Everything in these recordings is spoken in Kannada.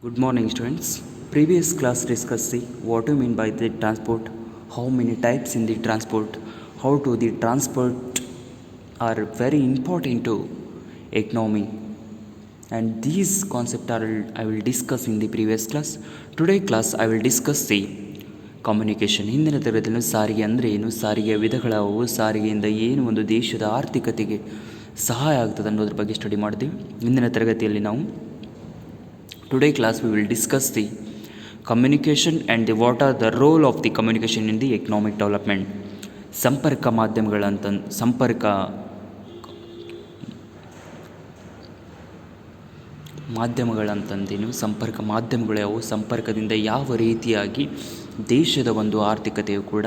Good morning, students. Previous class discussed what do you mean by the transport, how many types in the transport, how to the transport are very important to economy, and these concepts are I will discuss in the previous class. Today class I will discuss the communication. ಹಿಂದಿನ ತರಗತಿಯಲ್ಲಿ ಸಾರಿಗೆ ಅಂದರೆ ಏನು, ಸಾರಿಗೆಯ ವಿಧಗಳಾವು, ಸಾರಿಗೆಯಿಂದ ಏನು ಒಂದು ದೇಶದ ಆರ್ಥಿಕತೆಗೆ ಸಹಾಯ ಆಗ್ತದೆ ಅನ್ನೋದ್ರ ಬಗ್ಗೆ ಸ್ಟಡಿ ಮಾಡ್ತೀವಿ. ಹಿಂದಿನ ತರಗತಿಯಲ್ಲಿ ನಾವು Today class we will discuss the communication and what are the role of the communication in the economic development. ಸಂಪರ್ಕ ಮಾಧ್ಯಮಗಳಂತಂದೇನು, ಸಂಪರ್ಕ ಮಾಧ್ಯಮಗಳು ಯಾವುವು, ಸಂಪರ್ಕದಿಂದ ಯಾವ ರೀತಿಯಾಗಿ ದೇಶದ ಒಂದು ಆರ್ಥಿಕತೆಯು ಕೂಡ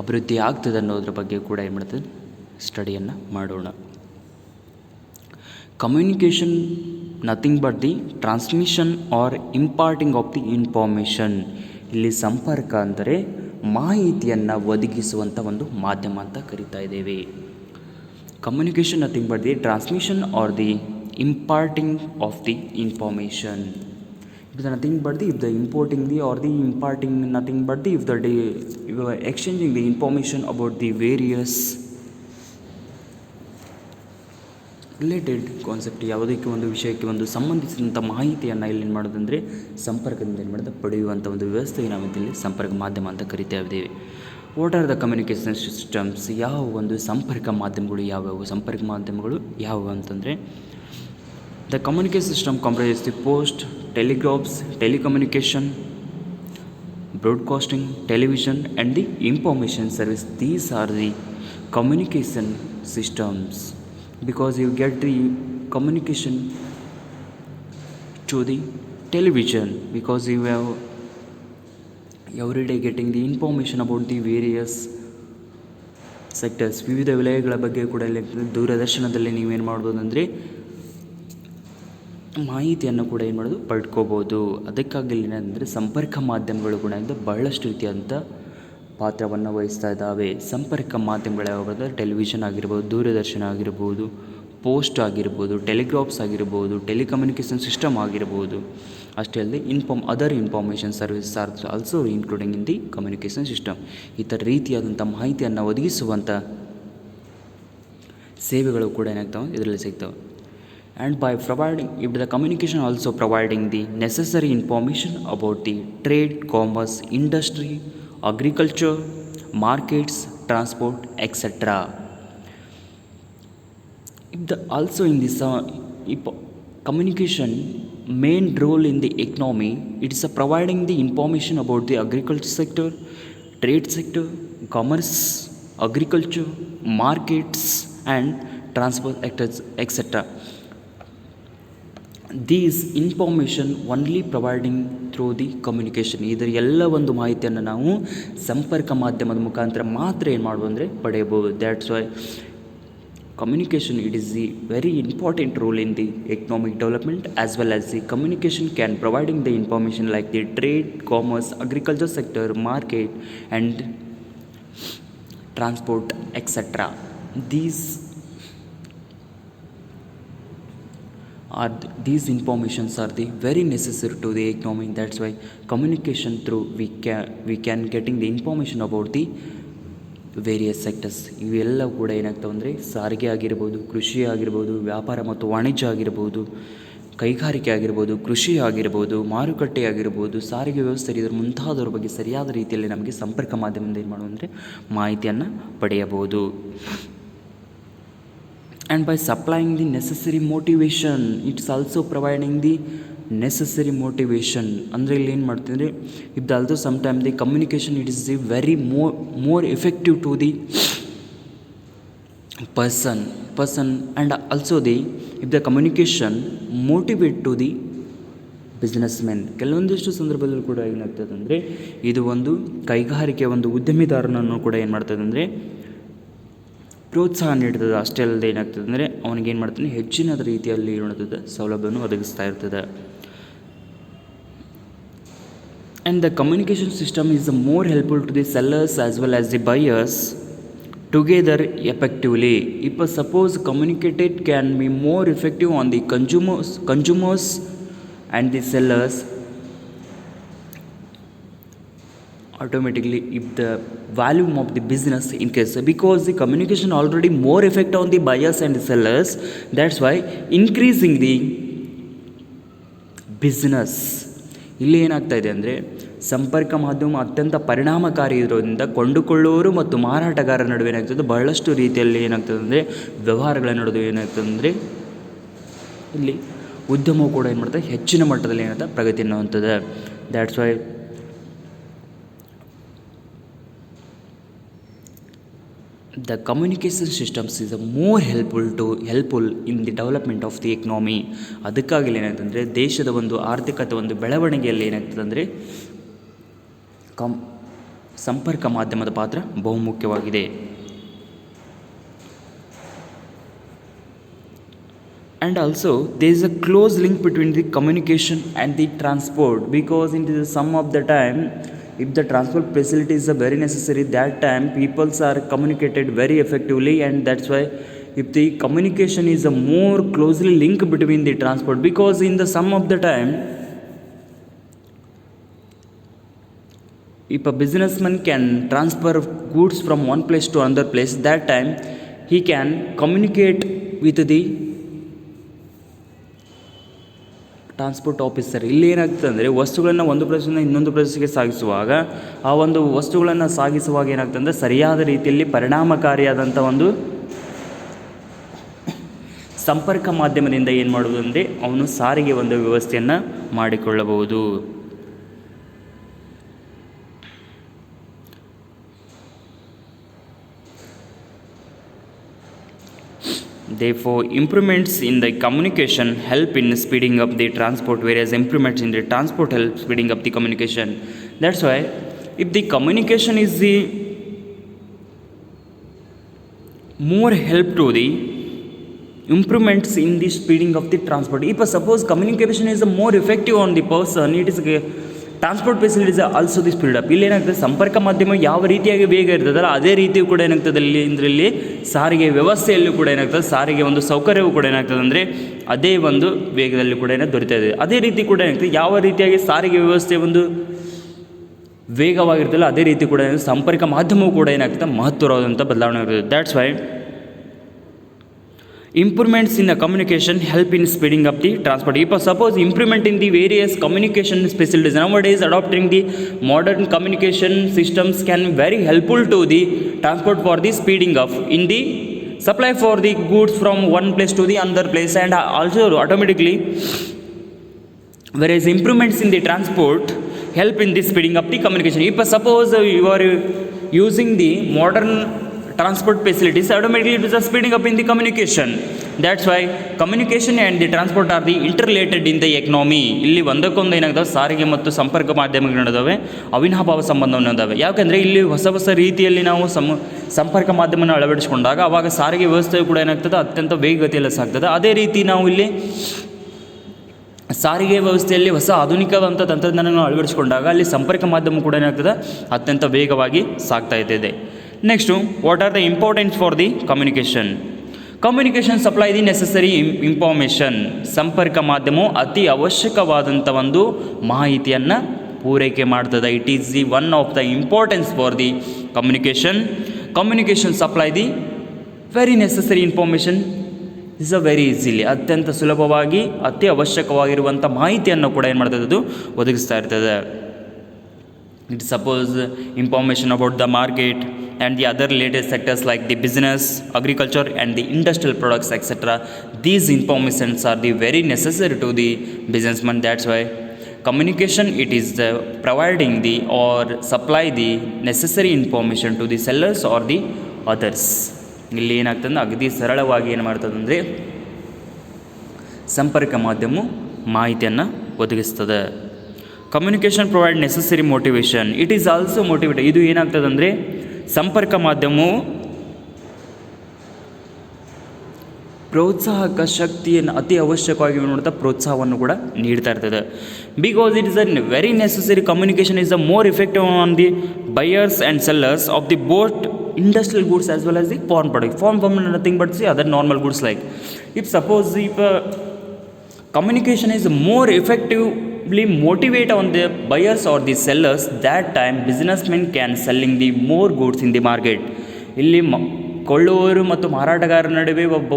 ಅಭಿವೃದ್ಧಿ ಆಗ್ತದೆ ಅನ್ನೋದ್ರ ಬಗ್ಗೆ ಕೂಡ ಏನು ಮಾಡ್ತದೆ ಸ್ಟಡಿಯನ್ನು ಮಾಡೋಣ. Communication nothing but the transmission or imparting of the information. ಇಲ್ಲಿ ಸಂಪರ್ಕ ಅಂದರೆ ಮಾಹಿತಿಯನ್ನು ಒದಗಿಸುವಂಥ ಒಂದು ಮಾಧ್ಯಮ ಅಂತ ಕರಿತಾ ಇದ್ದೇವೆ. Communication nothing but the transmission R the imparting of the information. It is nothing but the if the importing the or the imparting nothing but the if the you are exchanging the information about the various related concept, ಯಾವುದಕ್ಕೆ ಒಂದು ವಿಷಯಕ್ಕೆ ಒಂದು ಸಂಬಂಧಿಸಿದಂಥ ಮಾಹಿತಿಯನ್ನು ಇಲ್ಲಿ ಏನು ಮಾಡೋದಂದರೆ ಸಂಪರ್ಕದಿಂದ ಏನು ಮಾಡೋದು ಪಡೆಯುವಂಥ ಒಂದು ವ್ಯವಸ್ಥೆಗೆ ನಾವು ಇಲ್ಲಿ ಸಂಪರ್ಕ ಮಾಧ್ಯಮ ಅಂತ ಕರಿತಾ ಇದ್ದೇವೆ. What are the communication systems? ಯಾವ ಒಂದು ಸಂಪರ್ಕ ಮಾಧ್ಯಮಗಳು ಯಾವುವು? ಸಂಪರ್ಕ ಮಾಧ್ಯಮಗಳು ಯಾವುವು ಅಂತಂದರೆ the communication system comprises the post, telegraphs, telecommunication, broadcasting, television and the information service. These are the communication systems because you get the communication to the television because you have every day getting the information about the various sectors. ವಿವಿಧ ವಲಯಗಳ ಬಗ್ಗೆ ಕೂಡ ದೂರದರ್ಶನದಲ್ಲಿ ನೀವೇನು ಮಾಡ್ಬೋದು ಅಂದರೆ ಮಾಹಿತಿಯನ್ನು ಕೂಡ ಏನು ಮಾಡೋದು ಪಡ್ಕೋಬೋದು. ಅದಕ್ಕಾಗಿ ಏನಂದರೆ ಸಂಪರ್ಕ ಮಾಧ್ಯಮಗಳು ಕೂಡ ಬಹಳಷ್ಟು ರೀತಿಯಾದಂಥ ಪಾತ್ರವನ್ನು ವಹಿಸ್ತಾ ಇದ್ದಾವೆ. ಸಂಪರ್ಕ ಮಾಧ್ಯಮಗಳು ಯಾವಾಗ ಟೆಲಿವಿಷನ್ ಆಗಿರ್ಬೋದು, ದೂರದರ್ಶನ ಆಗಿರ್ಬೋದು, ಪೋಸ್ಟ್ ಆಗಿರ್ಬೋದು, ಟೆಲಿಗ್ರಾಫ್ಸ್ ಆಗಿರ್ಬೋದು, ಟೆಲಿಕಮ್ಯುನಿಕೇಷನ್ ಸಿಸ್ಟಮ್ ಆಗಿರ್ಬೋದು. ಅಷ್ಟೇ ಅಲ್ಲದೆ other information service are also including in the communication system. ಈ ಥರ ರೀತಿಯಾದಂಥ ಮಾಹಿತಿಯನ್ನು ಒದಗಿಸುವಂಥ ಸೇವೆಗಳು ಕೂಡ ಏನಾಗ್ತವೆ ಇದರಲ್ಲಿ ಸಿಗ್ತವೆ. And by providing, if the communication also providing the necessary information about the trade, commerce, industry, agriculture, markets, transport, etc. If the also in this communication main role in the economy, it is providing the information about the agriculture sector, trade sector, commerce, agriculture, markets and transport, etc. These information only providing through the communication. ಇದರ ಎಲ್ಲ ಒಂದು ಮಾಹಿತಿಯನ್ನು ನಾವು ಸಂಪರ್ಕ ಮಾಧ್ಯಮದ ಮುಖಾಂತರ ಮಾತ್ರ ಏನು ಮಾಡ್ಬೋದು ಅಂದರೆ ಪಡೆಯಬಹುದು. That's why communication it is the very important role in the economic development as well as the communication can providing the information like the trade, commerce, agriculture sector, market and transport etcetera. These informations are the very necessary to the economy. That's why communication through we can getting the information about the various sectors. ಇವೆಲ್ಲ ಕೂಡ ಏನಾಗ್ತವೆ ಅಂದರೆ ಸಾರಿಗೆ ಆಗಿರ್ಬೋದು, ಕೃಷಿ ಆಗಿರ್ಬೋದು, ವ್ಯಾಪಾರ ಮತ್ತು ವಾಣಿಜ್ಯ ಆಗಿರ್ಬೋದು, ಕೈಗಾರಿಕೆ ಆಗಿರ್ಬೋದು, ಕೃಷಿ ಆಗಿರ್ಬೋದು, ಮಾರುಕಟ್ಟೆ ಆಗಿರ್ಬೋದು, ಸಾರಿಗೆ ವ್ಯವಸ್ಥೆ ಇದರ ಮುಂತಾದವ್ರ ಬಗ್ಗೆ ಸರಿಯಾದ ರೀತಿಯಲ್ಲಿ ನಮಗೆ ಸಂಪರ್ಕ ಮಾಧ್ಯಮದಿಂದ ಏನು ಮಾಡೋದು ಅಂದರೆ ಮಾಹಿತಿಯನ್ನು ಪಡೆಯಬಹುದು. And by supplying the necessary motivation, it's also providing the necessary motivation. ಅಂದರೆ ಇಲ್ಲಿ ಏನು ಮಾಡ್ತೀವಿ ಅಂದರೆ if also sometime the communication it is the very more effective to the person and also if the communication motivate to the businessman. ಕೆಲವೊಂದಿಷ್ಟು ಸಂದರ್ಭದಲ್ಲಿ ಕೂಡ ಏನಾಗ್ತದೆ ಅಂದರೆ ಇದು ಒಂದು ಕೈಗಾರಿಕೆ ಒಂದು ಉದ್ಯಮಿದಾರನನ್ನು ಕೂಡ ಏನು ಮಾಡ್ತದೆ ಅಂದರೆ ಪ್ರೋತ್ಸಾಹ ನೀಡ್ತದೆ. ಅಷ್ಟೇ ಅಲ್ಲದೆ ಏನಾಗ್ತದೆ ಅಂದರೆ ಅವನಿಗೇನು ಮಾಡ್ತಾನೆ ಹೆಚ್ಚಿನ ರೀತಿಯಲ್ಲಿ ಏನಾಗ್ತದೆ ಸೌಲಭ್ಯವನ್ನು ಒದಗಿಸ್ತಾ ಇರ್ತದೆ. And the communication system is more helpful to the sellers as well as the buyers together effectively. Suppose communicated can be more effective on the consumers and the sellers automatically if the volume of the business increases, because the communication already more effect on the buyers and the sellers, that's why increasing the business. ಇಲ್ಲಿ ಏನಾಗ್ತಾ ಇದೆ ಅಂದರೆ ಸಂಪರ್ಕ ಮಾಧ್ಯಮ ಅತ್ಯಂತ ಪರಿಣಾಮಕಾರಿ ಇರೋದ್ರಿಂದ ಕೊಂಡುಕೊಳ್ಳುವವರು ಮತ್ತು ಮಾರಾಟಗಾರರ ನಡುವೆ ಏನಾಗ್ತದೆ, ಬಹಳಷ್ಟು ರೀತಿಯಲ್ಲಿ ಏನಾಗ್ತದೆ ಅಂದರೆ ವ್ಯವಹಾರಗಳ ನಡುವೆ ಏನಾಗ್ತದೆ ಅಂದರೆ ಇಲ್ಲಿ ಉದ್ಯಮವು ಕೂಡ ಏನು ಮಾಡ್ತದೆ, ಹೆಚ್ಚಿನ ಮಟ್ಟದಲ್ಲಿ ಏನಾಗ್ತದೆ ಪ್ರಗತಿಯನ್ನು ಹೊಂದುತ್ತದೆ. That's why the communication systems is a more helpful in the development of the economy. ಅದಕ್ಕಾಗಿ ಏನಾಗ್ತದೆ, ದೇಶದ ಒಂದು ಆರ್ಥಿಕತೆ ಒಂದು ಬೆಳವಣಿಗೆಯಲ್ಲಿ ಏನಾಗ್ತದೆ ಅಂದರೆ ಸಂಪರ್ಕ ಮಾಧ್ಯಮದ ಪಾತ್ರ ಬಹುಮುಖ್ಯವಾಗಿದೆ. And also there is a close link between the communication and the transport, because in the some of the time if the transport facilities are very necessary, that time peoples are communicated very effectively, and that's why if the communication is a more closely linked between the transport, because in the some of the time if a businessman can transfer goods from one place to another place, that time he can communicate with the transport officer. ಇಲ್ಲಿ ಏನಾಗ್ತದೆ ಅಂದರೆ ವಸ್ತುಗಳನ್ನು ಒಂದು ಪ್ರದೇಶದಿಂದ ಇನ್ನೊಂದು ಪ್ರದೇಶಕ್ಕೆ ಸಾಗಿಸುವಾಗ ಆ ಒಂದು ವಸ್ತುಗಳನ್ನು ಸಾಗಿಸುವಾಗ ಏನಾಗ್ತದೆ ಅಂದರೆ ಸರಿಯಾದ ರೀತಿಯಲ್ಲಿ ಪರಿಣಾಮಕಾರಿಯಾದಂಥ ಒಂದು ಸಂಪರ್ಕ ಮಾಧ್ಯಮದಿಂದ ಏನು ಮಾಡುವುದು ಅಂದರೆ ಅವನು ಸಾರಿಗೆ ಒಂದು ವ್ಯವಸ್ಥೆಯನ್ನು ಮಾಡಿಕೊಳ್ಳಬಹುದು. Therefore, improvements in the communication help in speeding up the transport, whereas improvements in the transport help speeding up the communication. That's why if the communication is the more help to the improvements in the speeding of the transport. If suppose communication is more effective on the person, it is transport facilities also the speed up. ಇಲ್ಲಿ ಏನಾಗ್ತದೆ, ಸಂಪರ್ಕ ಮಾಧ್ಯಮ ಯಾವ ರೀತಿಯಾಗಿ ವೇಗ ಇರ್ತದಲ್ಲ ಅದೇ ರೀತಿಯೂ ಕೂಡ ಏನಾಗ್ತದೆ ಇದರಲ್ಲಿ ಸಾರಿಗೆ ವ್ಯವಸ್ಥೆಯಲ್ಲೂ ಕೂಡ ಏನಾಗ್ತದೆ, ಸಾರಿಗೆ ಒಂದು ಸೌಕರ್ಯವೂ ಕೂಡ ಏನಾಗ್ತದೆ ಅಂದರೆ ಅದೇ ಒಂದು ವೇಗದಲ್ಲಿ ಕೂಡ ದೊರೀತಾ ಇದೆ. ಅದೇ ರೀತಿ ಕೂಡ ಏನಾಗ್ತದೆ, ಯಾವ ರೀತಿಯಾಗಿ ಸಾರಿಗೆ ವ್ಯವಸ್ಥೆ ಒಂದು ವೇಗವಾಗಿರ್ತಲ್ಲ ಅದೇ ರೀತಿ ಕೂಡ ಸಂಪರ್ಕ ಮಾಧ್ಯಮವೂ ಕೂಡ ಏನಾಗ್ತದೆ ಮಹತ್ವವಾದಂಥ ಬದಲಾವಣೆ ಇರ್ತದೆ. That's why improvements in the communication help in speeding up the transport. If suppose improvement in the various communication facilities, nowadays adopting the modern communication systems can very helpful to the transport for the speeding up in the supply for the goods from one place to the another place, and also automatically whereas improvements in the transport help in the speeding up the communication. If suppose you are using the modern transport facilities, automatically it is a speeding up in the communication. That's why communication and the transport are the interrelated in the economy. ಇಲ್ಲಿ ಒಂದಕ್ಕೊಂದು ಏನಾಗ್ತವೆ, ಸಾರಿಗೆ ಮತ್ತು ಸಂಪರ್ಕ ಮಾಧ್ಯಮಗಳು ನಡೆದವೆ ಅವಿನಾಭಾವ ಸಂಬಂಧವನ್ನು ಹೊಂದವೆ. ಯಾಕೆಂದರೆ ಇಲ್ಲಿ ಹೊಸ ಹೊಸ ರೀತಿಯಲ್ಲಿ ನಾವು ಸಂಪರ್ಕ ಮಾಧ್ಯಮವನ್ನು ಅಳವಡಿಸಿಕೊಂಡಾಗ ಆವಾಗ ಸಾರಿಗೆ ವ್ಯವಸ್ಥೆಯು ಕೂಡ ಏನಾಗ್ತದೆ ಅತ್ಯಂತ ವೇಗಗತಿಯಲ್ಲಿ ಸಾಗ್ತದೆ. ಅದೇ ರೀತಿ ನಾವು ಇಲ್ಲಿ ಸಾರಿಗೆ ವ್ಯವಸ್ಥೆಯಲ್ಲಿ ಹೊಸ ಆಧುನಿಕವಂತ ತಂತ್ರಜ್ಞಾನವನ್ನು ಅಳವಡಿಸಿಕೊಂಡಾಗ ಅಲ್ಲಿ ಸಂಪರ್ಕ ಮಾಧ್ಯಮ ಕೂಡ ಏನಾಗ್ತದೆ ಅತ್ಯಂತ ವೇಗವಾಗಿ ಸಾಗ್ತಾ ಇದೆ. Next, what are the importance for the communication? Communication supply the necessary information. ಸಂಪರ್ಕ ಮಾಧ್ಯಮವು ಅತಿ ಅವಶ್ಯಕವಾದಂಥ ಒಂದು ಮಾಹಿತಿಯನ್ನು ಪೂರೈಕೆ ಮಾಡ್ತದೆ. It is the one of the importance for the communication. Communication supply the very necessary information is a very easily, ಅತ್ಯಂತ ಸುಲಭವಾಗಿ ಅತಿ ಅವಶ್ಯಕವಾಗಿರುವಂಥ ಮಾಹಿತಿಯನ್ನು ಕೂಡ ಏನು ಮಾಡ್ತದೆ, ಅದು ಒದಗಿಸ್ತಾ ಇರ್ತದೆ. It suppose information about the market and the other related sectors like the business, agriculture and the industrial products, etc. These informations are the very necessary to the businessman. That's why communication, it is the providing the or supply the necessary information to the sellers or the others. ಇಲ್ಲಿ ಏನಾಗ್ತದೆ, ಅಗದಿ ಸರಳವಾಗಿ ಏನು ಮಾಡ್ತದೆ ಅಂದರೆ ಸಂಪರ್ಕ ಮಾಧ್ಯಮ ಮಾಹಿತಿಯನ್ನು ಒದಗಿಸ್ತದೆ. Communication provide necessary motivation. It is also motivate. ಇದು ಏನಾಗ್ತದೆ ಅಂದರೆ ಸಂಪರ್ಕ ಮಾಧ್ಯಮವು ಪ್ರೋತ್ಸಾಹಕ ಶಕ್ತಿಯನ್ನು ಅತಿ ಅವಶ್ಯಕವಾಗಿ ನೋಡ್ತಾ ಪ್ರೋತ್ಸಾಹವನ್ನು ಕೂಡ ನೀಡ್ತಾ ಇರ್ತದೆ. Because it is a very necessary. Communication is a more effective on the buyers and sellers of the boat industrial goods as well as the foreign product. Foreign nothing but see other normal goods like if suppose if communication is more effectively motivate on the buyers or the sellers. That time businessmen can selling the more goods in the market. ಇಲ್ಲಿ ಕೊಳ್ಳುವವರು ಮತ್ತು ಮಾರಾಟಗಾರರ ನಡುವೆ ಒಬ್ಬ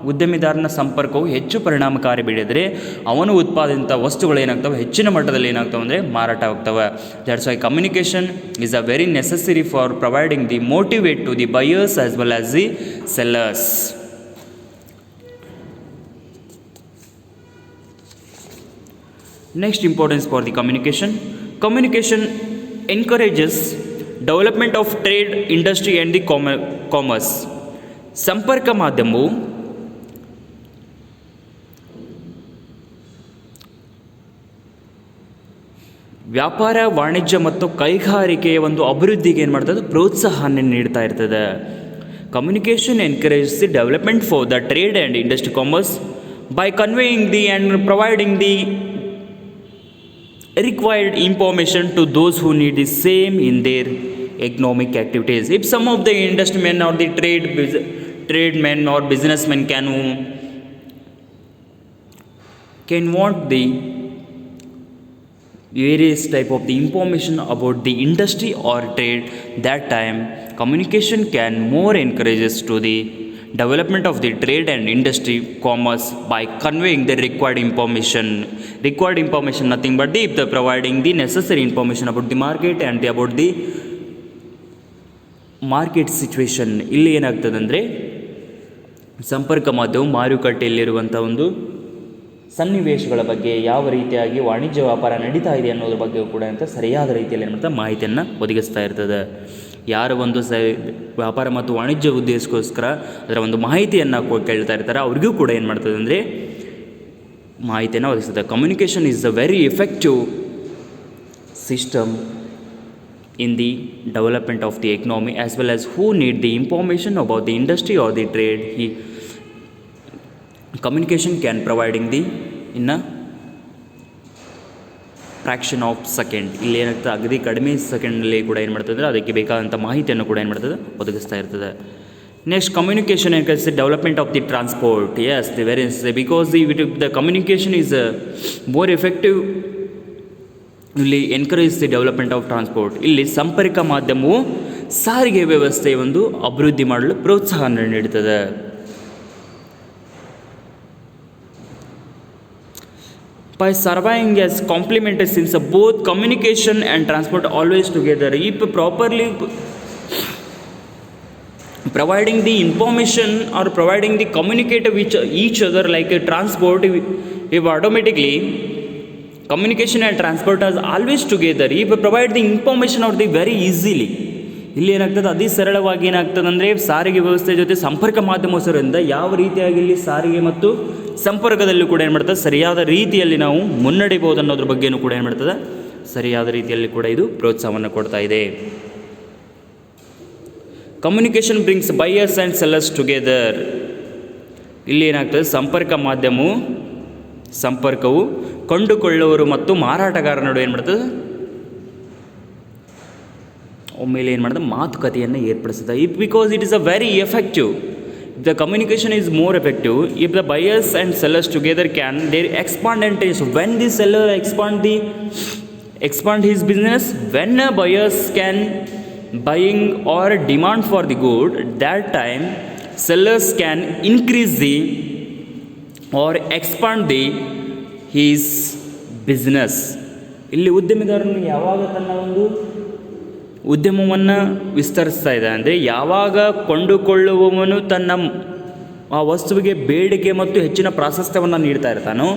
ಉದ್ಯಮಿದಾರನ ಸಂಪರ್ಕವು ಹೆಚ್ಚು ಪರಿಣಾಮಕಾರಿ ಬೀಳಿದರೆ ಅವನು ಉತ್ಪಾದಿತ ವಸ್ತುಗಳು ಏನಾಗ್ತವೆ, ಹೆಚ್ಚಿನ ಮಟ್ಟದಲ್ಲಿ ಏನಾಗ್ತವೆ ಅಂದರೆ ಮಾರಾಟ ಆಗ್ತವೆ. That's why communication is a very necessary for providing the motivate to the buyers as well as the sellers. Next importance for the communication. Communication encourages development of trade, industry and the commerce. ಸಂಪರ್ಕ ಮಾಧ್ಯಮವು ವ್ಯಾಪಾರ, ವಾಣಿಜ್ಯ ಮತ್ತು ಕೈಗಾರಿಕೆಯ ಒಂದು ಅಭಿವೃದ್ಧಿಗೆ ಏನು ಮಾಡ್ತದೆ, ಪ್ರೋತ್ಸಾಹನ ನೀಡ್ತಾ ಇರ್ತದೆ. Communication encourages the development for the trade and industry commerce by conveying the and providing the required information to those who need the same in their economic activities. If some of the industrymen or the tradesmen or businessmen can want the various type of the information about the industry or trade, that time communication can more encourages to the development of the trade and industry commerce by conveying the required information nothing but the providing the necessary information about the market and about the market situation. ಇಲ್ಲಿ ಏನಾಗ್ತದೆ ಅಂದರೆ ಸಂಪರ್ಕ ಮಾಧ್ಯಮವು ಮಾರುಕಟ್ಟೆಯಲ್ಲಿರುವಂಥ ಒಂದು ಸನ್ನಿವೇಶಗಳ ಬಗ್ಗೆ, ಯಾವ ರೀತಿಯಾಗಿ ವಾಣಿಜ್ಯ ವ್ಯಾಪಾರ ನಡೀತಾ ಇದೆ ಅನ್ನೋದ್ರ ಬಗ್ಗೆ ಕೂಡ ಅಂತ ಸರಿಯಾದ ರೀತಿಯಲ್ಲಿ ಏನು ಮಾಡ್ತಾ ಮಾಹಿತಿಯನ್ನು ಒದಗಿಸ್ತಾ ಇರ್ತದೆ. ಯಾರು ಒಂದು ವ್ಯಾಪಾರ ಮತ್ತು ವಾಣಿಜ್ಯ ಉದ್ದೇಶಕ್ಕೋಸ್ಕರ ಅದರ ಒಂದು ಮಾಹಿತಿಯನ್ನು ಕೇಳ್ತಾ ಇರ್ತಾರೆ, ಅವ್ರಿಗೂ ಕೂಡ ಏನು ಮಾಡ್ತದೆ ಅಂದರೆ ಮಾಹಿತಿಯನ್ನು ಒದಗಿಸ್ತದೆ. Communication is a very effective system in the development of the economy as well as who need the information about the industry R the trade. Communication can providing the in a fraction of second. ಇಲ್ಲಿ ಏನಾಗ್ತದೆ, ಅಗದಿ ಕಡಿಮೆ ಸೆಕೆಂಡಲ್ಲಿ ಕೂಡ ಏನು ಮಾಡ್ತದೆ ಅಂದರೆ ಅದಕ್ಕೆ ಬೇಕಾದಂಥ ಮಾಹಿತಿಯನ್ನು ಕೂಡ ಏನು ಮಾಡ್ತದೆ, ಒದಗಿಸ್ತಾ ಇರ್ತದೆ. Next, communication encourages the development of the transport. Yes, the very because the communication is more effective ಇಲ್ಲಿ encourage the development of transport. ಇಲ್ಲಿ ಸಂಪರ್ಕ ಮಾಧ್ಯಮವು ಸಾರಿಗೆ ವ್ಯವಸ್ಥೆಯ ಒಂದು ಅಭಿವೃದ್ಧಿ ಮಾಡಲು ಪ್ರೋತ್ಸಾಹ ನೀಡುತ್ತದೆ. By surviving as complementary since both communication and transport always together. If properly providing the information or providing the communicative with each other like a transport, if automatically communication and transport are always together, if provide the information or the very easily, ಇಲ್ಲಿ ಏನಾಗ್ತದೆ, ಅತಿ ಸರಳವಾಗಿ ಏನಾಗ್ತದೆ ಅಂದರೆ ಸಾರಿಗೆ ವ್ಯವಸ್ಥೆ ಜೊತೆ ಸಂಪರ್ಕ ಮಾಧ್ಯಮದಿಂದ ಯಾವ ರೀತಿಯಾಗಿ ಇಲ್ಲಿ ಸಾರಿಗೆ ಮತ್ತು ಸಂಪರ್ಕದಲ್ಲೂ ಕೂಡ ಏನು ಮಾಡ್ತದೆ, ಸರಿಯಾದ ರೀತಿಯಲ್ಲಿ ನಾವು ಮುನ್ನಡೆಯಬಹುದು ಅನ್ನೋದ್ರ ಬಗ್ಗೆಯೂ ಕೂಡ ಏನು ಮಾಡ್ತದೆ, ಸರಿಯಾದ ರೀತಿಯಲ್ಲಿ ಕೂಡ ಇದು ಪ್ರೋತ್ಸಾಹವನ್ನು ಕೊಡ್ತಾ ಇದೆ. Communication brings buyers and sellers together. ಇಲ್ಲಿ ಏನಾಗ್ತದೆ, ಸಂಪರ್ಕವು ಕೊಂಡುಕೊಳ್ಳುವವರು ಮತ್ತು ಮಾರಾಟಗಾರರ ನಡುವೆ ಏನು ಮಾಡ್ತದೆ, ಒಮ್ಮೆಲೆ ಏನು ಮಾಡ್ತದೆ, ಮಾತುಕತೆಯನ್ನು ಏರ್ಪಡಿಸ್ತದೆ. Because it is a very effective. The communication is more effective if the buyers and sellers together can their expand and taste. When the seller expand his business, when buyers can buying or demand for the good, that time sellers can increase the or expand his business. ಇಲ್ಲಿ ಉದ್ಯಮಿದಾರನು ಯಾವಾಗ ತನ್ನ ಒಂದು ಉದ್ಯಮವನ್ನು ವಿಸ್ತರಿಸ್ತಾ ಇದೆ ಅಂದರೆ, ಯಾವಾಗ ಕೊಂಡುಕೊಳ್ಳುವವನು ತನ್ನ ಆ ವಸ್ತುವಿಗೆ ಬೇಡಿಕೆ ಮತ್ತು ಹೆಚ್ಚಿನ ಪ್ರಾಶಸ್ತ್ಯವನ್ನು ನೀಡ್ತಾ ಇರ್ತಾನೋ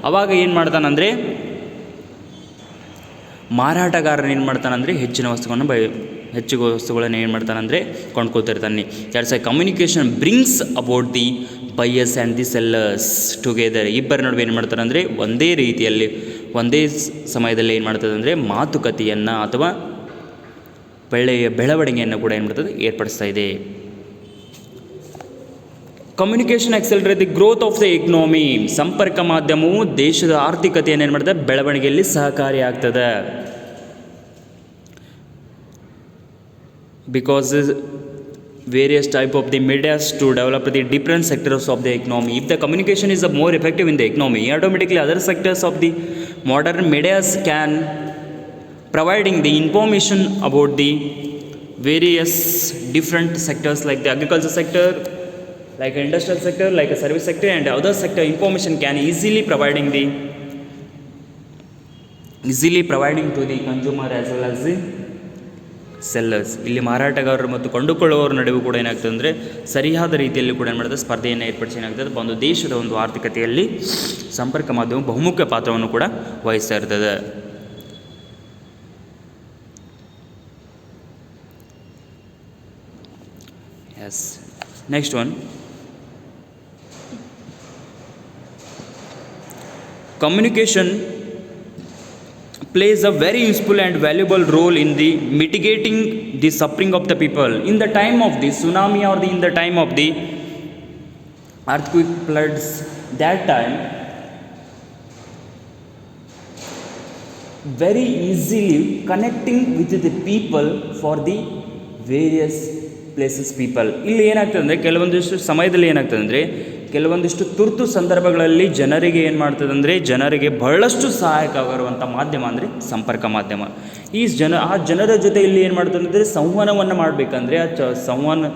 ಆವಾಗ ಏನು ಮಾಡ್ತಾನಂದರೆ ಮಾರಾಟಗಾರನು ಏನು ಮಾಡ್ತಾನಂದರೆ ಹೆಚ್ಚಿನ ವಸ್ತುಗಳನ್ನು ಏನು ಮಾಡ್ತಾನಂದರೆ ಕೊಂಡ್ಕೊತಿರ್ತಾನೆ. That's why communication brings about the buyers and the sellers together. ಇಬ್ಬರ ನಡುವೆ ಏನು ಮಾಡ್ತಾರೆ ಅಂದರೆ ಒಂದೇ ರೀತಿಯಲ್ಲಿ ಒಂದೇ ಸಮಯದಲ್ಲಿ ಏನು ಮಾಡ್ತದೆ ಅಂದರೆ ಮಾತುಕತೆಯನ್ನು ಅಥವಾ ಒಳ್ಳೆಯ ಬೆಳವಣಿಗೆಯನ್ನು ಕೂಡ ಏನು ಮಾಡ್ತದೆ, ಏರ್ಪಡಿಸ್ತಾ ಇದೆ. Communication accelerate the growth of the economy. ಸಂಪರ್ಕ ಮಾಧ್ಯಮವು ದೇಶದ ಆರ್ಥಿಕತೆಯನ್ನು ಏನು ಮಾಡ್ತದೆ, ಬೆಳವಣಿಗೆಯಲ್ಲಿ ಸಹಕಾರಿಯಾಗ್ತದೆ. Because various type of the medias to develop the different sectors of the economy. If the communication is more effective in the economy, automatically other sectors of the modern medias can providing the information about the various different sectors like the agriculture sector, like industrial sector, like a service sector, and other sector information can easily providing to the consumer as well as the sellers. ಇಲ್ಲಿ ಮಾರಾಟಗಾರರು ಮತ್ತು ಕೊಂಡುಕೊಳ್ಳುವವರ ನಡುವೆ ಕೂಡ ಏನಾಗ್ತದೆ ಅಂದರೆ ಸರಿಯಾದ ರೀತಿಯಲ್ಲಿ ಕೂಡ ಏನು ಮಾಡ್ತದೆ ಸ್ಪರ್ಧೆಯನ್ನು ಏರ್ಪಡಿಸಿ ಏನಾಗ್ತದೆ ಒಂದು ದೇಶದ ಒಂದು ಆರ್ಥಿಕತೆಯಲ್ಲಿ ಸಂಪರ್ಕ ಮಾಧ್ಯಮ ಬಹುಮುಖ್ಯ ಪಾತ್ರವನ್ನು ಕೂಡ ವಹಿಸ್ತಾ ಇರ್ತದೆ. Yes, next one, communication plays a very useful and valuable role in the mitigating the suffering of the people in the time of the tsunami or in the time of the earthquake, floods. That time very easily connecting with the people for the various places people. ಇಲ್ಲಿ ಏನಾಗ್ತದೆ ಅಂದರೆ ಕೆಲವೊಂದಿಷ್ಟು ಸಮಯದಲ್ಲಿ ಏನಾಗ್ತದೆ ಅಂದರೆ ಕೆಲವೊಂದಿಷ್ಟು ತುರ್ತು ಸಂದರ್ಭಗಳಲ್ಲಿ ಜನರಿಗೆ ಏನು ಮಾಡ್ತದೆ ಅಂದರೆ ಜನರಿಗೆ ಬಹಳಷ್ಟು ಸಹಾಯಕವಾಗಿರುವಂಥ ಮಾಧ್ಯಮ ಅಂದರೆ ಸಂಪರ್ಕ ಮಾಧ್ಯಮ. ಈ ಜನರ ಜೊತೆ ಇಲ್ಲಿ ಏನು ಮಾಡ್ತದೆ ಅಂದರೆ ಸಂವಹನವನ್ನು ಮಾಡಬೇಕಂದ್ರೆ ಸಂವಹನ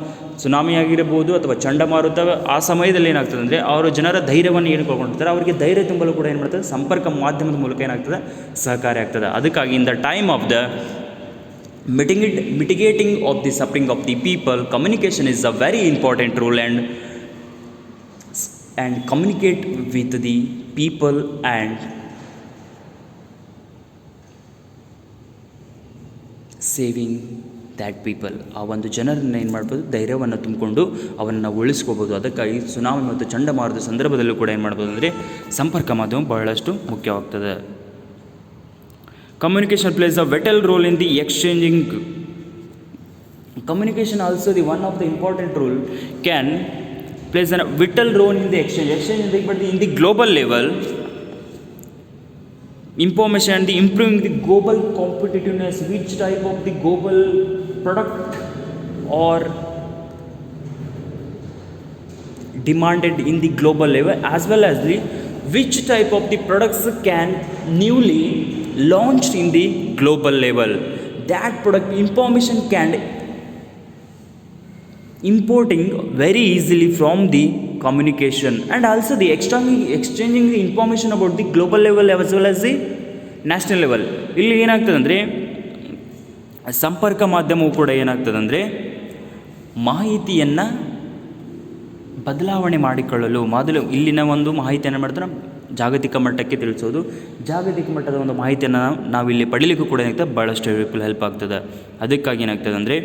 ಸುನಾಮಿ ಆಗಿರ್ಬೋದು ಅಥವಾ ಚಂಡಮಾರುತ, ಆ ಸಮಯದಲ್ಲಿ ಏನಾಗ್ತದೆ ಅಂದರೆ ಅವರು ಜನರ ಧೈರ್ಯವನ್ನು ಏನು ಕಳ್ಕೊಂಡಿರ್ತಾರೆ, ಅವರಿಗೆ ಧೈರ್ಯ ತುಂಬಲು ಕೂಡ ಏನು ಮಾಡ್ತದೆ ಸಂಪರ್ಕ ಮಾಧ್ಯಮದ ಮೂಲಕ ಏನಾಗ್ತದೆ ಸಹಕಾರಿ ಆಗ್ತದೆ. ಅದಕ್ಕಾಗಿ in the time of the mitigating of the suffering of the people, communication is a very important role and communicate with the people and saving that people. ಆ ಒಂದು ಜನರನ್ನು ಏನು ಮಾಡ್ಬೋದು ಧೈರ್ಯವನ್ನು ತುಂಬಿಕೊಂಡು ಅವರನ್ನು ಉಳಿಸ್ಕೋಬೋದು. ಅದಕ್ಕಾಗಿ ಸುನಾಮಿ ಮತ್ತು ಚಂಡಮಾರುತ ಸಂದರ್ಭದಲ್ಲೂ ಕೂಡ ಏನು ಮಾಡ್ಬೋದು ಅಂದರೆ ಸಂಪರ್ಕ ಮಾಧ್ಯಮ ಬಹಳಷ್ಟು ಮುಖ್ಯವಾಗ್ತದೆ. Communication plays a vital role in the exchanging. Communication also the one of the important role can plays a vital role in the exchange, but in the global level information and the improving the global competitiveness, which type of the global product or demanded in the global level, as well as the which type of the products can newly launched in the global level. That product information can importing very easily from the communication, and also the exchanging the information about the global level as well as the national level. ಇಲ್ಲಿ ಏನಾಗ್ತದೆ ಅಂದರೆ ಸಂಪರ್ಕ ಮಾಧ್ಯಮವು ಕೂಡ ಏನಾಗ್ತದೆ ಅಂದರೆ ಮಾಹಿತಿಯನ್ನು ಬದಲಾವಣೆ ಮಾಡಿಕೊಳ್ಳಲು ಮೊದಲು ಇಲ್ಲಿನ ಒಂದು ಮಾಹಿತಿಯನ್ನು ಮಾಡ್ತಾರೆ ಜಾಗತಿಕ ಮಟ್ಟಕ್ಕೆ ತಿಳಿಸೋದು, ಜಾಗತಿಕ ಮಟ್ಟದ ಒಂದು ಮಾಹಿತಿಯನ್ನು ನಾವಿಲ್ಲಿ ಪಡೀಲಿಕ್ಕೂ ಕೂಡ ಏನಾಗ್ತದೆ ಭಾಳಷ್ಟು ಹೆಲ್ಪ್ ಆಗ್ತದೆ. ಅದಕ್ಕಾಗಿ ಏನಾಗ್ತದೆ ಅಂದರೆ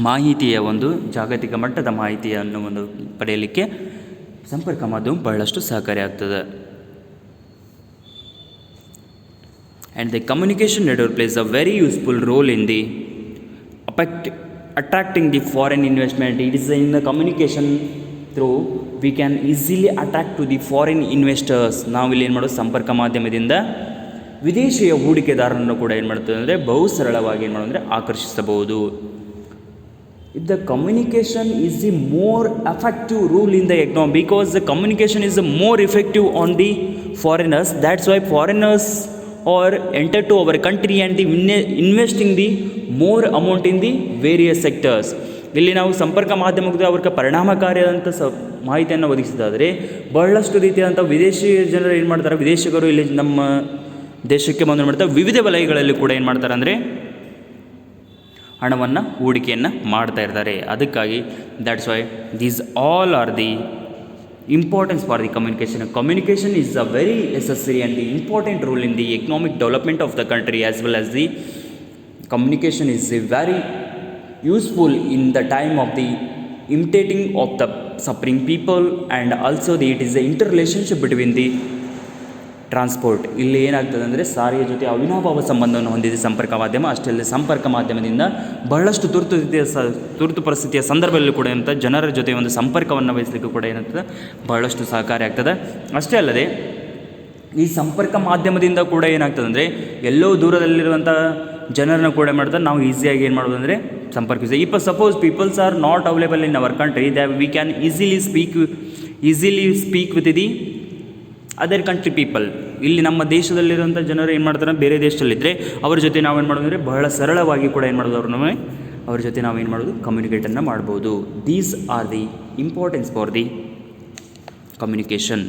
ಮಾಹಿತಿಯ ಒಂದು ಜಾಗತಿಕ ಮಟ್ಟದ ಮಾಹಿತಿಯನ್ನು ಒಂದು ಪಡೆಯಲಿಕ್ಕೆ ಸಂಪರ್ಕ ಮಾಧ್ಯಮ ಬಹಳಷ್ಟು ಸಹಕಾರಿ ಆಗ್ತದೆ. And the communication network place a very useful role in the attracting the foreign investment. It is in the communication through we can easily attract to the foreign investors. ನಾವು ಇಲ್ಲಿ ಏನು ಮಾಡೋದು ಸಂಪರ್ಕ ಮಾಧ್ಯಮದಿಂದ ವಿದೇಶಿಯ ಹೂಡಿಕೆದಾರರನ್ನು ಕೂಡ ಏನು ಮಾಡ್ತದೆ ಅಂದರೆ ಬಹು ಸರಳವಾಗಿ ಏನು ಮಾಡೋದು ಅಂದರೆ ಆಕರ್ಷಿಸಬಹುದು. If the communication is the more effective rule in the economy, because the communication is more effective on the foreigners, that's why foreigners or enter to our country and the investing the more amount in the various sectors. ಇಲ್ಲಿ ನಾವು ಸಂಪರ್ಕ ಮಾಧ್ಯಮಕ್ಕೆ ಅವ್ರಿಗೆ ಪರಿಣಾಮಕಾರಿಯಾದಂಥ ಮಾಹಿತಿಯನ್ನು ಒದಗಿಸಿದಾದರೆ ಬಹಳಷ್ಟು ರೀತಿಯಾದಂಥ ವಿದೇಶಿ ಜನರು ಏನು ಮಾಡ್ತಾರೆ, ವಿದೇಶಿಗರು ಇಲ್ಲಿ ನಮ್ಮ ದೇಶಕ್ಕೆ ಬಂದು ಮಾಡ್ತಾರೆ ವಿವಿಧ ವಲಯಗಳಲ್ಲಿ ಕೂಡ ಏನು ಮಾಡ್ತಾರೆ ಅಂದರೆ ಹಣವನ್ನು ಹೂಡಿಕೆಯನ್ನು ಮಾಡ್ತಾ ಇರ್ತಾರೆ. ಅದಕ್ಕಾಗಿ that's why these all are the importance for the communication. Communication is a very necessary and the important role in the economic development of the country, as well as the communication is a very useful in the time of the imitating of the suffering people, and also it is a interrelationship between the transport. ಇಲ್ಲಿ ಏನಾಗ್ತದೆ ಅಂದರೆ ಸಾರಿಗೆ ಜೊತೆ ಅವಿನಾಭಾವ ಸಂಬಂಧವನ್ನು ಹೊಂದಿದೆ ಸಂಪರ್ಕ ಮಾಧ್ಯಮ. ಅಷ್ಟೇ ಅಲ್ಲದೆ ಸಂಪರ್ಕ ಮಾಧ್ಯಮದಿಂದ ಬಹಳಷ್ಟು ತುರ್ತು ಪರಿಸ್ಥಿತಿಯ ಸಂದರ್ಭದಲ್ಲೂ ಕೂಡ ಏನಂತ ಜನರ ಜೊತೆ ಒಂದು ಸಂಪರ್ಕವನ್ನು ವಹಿಸಲಿಕ್ಕೂ ಕೂಡ ಏನಾಗ್ತದೆ ಬಹಳಷ್ಟು ಸಹಕಾರಿ ಆಗ್ತದೆ. ಅಷ್ಟೇ ಅಲ್ಲದೆ ಈ ಸಂಪರ್ಕ ಮಾಧ್ಯಮದಿಂದ ಕೂಡ ಏನಾಗ್ತದೆ ಅಂದರೆ ಎಲ್ಲೋ ದೂರದಲ್ಲಿರುವಂಥ ಜನರನ್ನು ಕೂಡ ಮಾಡ್ತಾರೆ ನಾವು ಈಸಿಯಾಗಿ ಏನು ಮಾಡ್ಬೋದು ಅಂದರೆ ಸಂಪರ್ಕಿಸಿ. If suppose peoples are not available in our country, we can easily speak with the other country people. ಇಲ್ಲಿ ನಮ್ಮ ದೇಶದಲ್ಲಿರುವಂಥ ಜನರು ಏನು ಮಾಡ್ತಾರೆ, ಬೇರೆ ದೇಶದಲ್ಲಿದ್ದರೆ ಅವ್ರ ಜೊತೆ ನಾವೇನು ಮಾಡೋದು ಅಂದರೆ ಬಹಳ ಸರಳವಾಗಿ ಕೂಡ ಏನು ಮಾಡೋದು, ಅವ್ರ ಜೊತೆ ನಾವೇನು ಮಾಡೋದು, ಕಮ್ಯುನಿಕೇಟನ್ನು ಮಾಡ್ಬೋದು. These are the importance for the communication.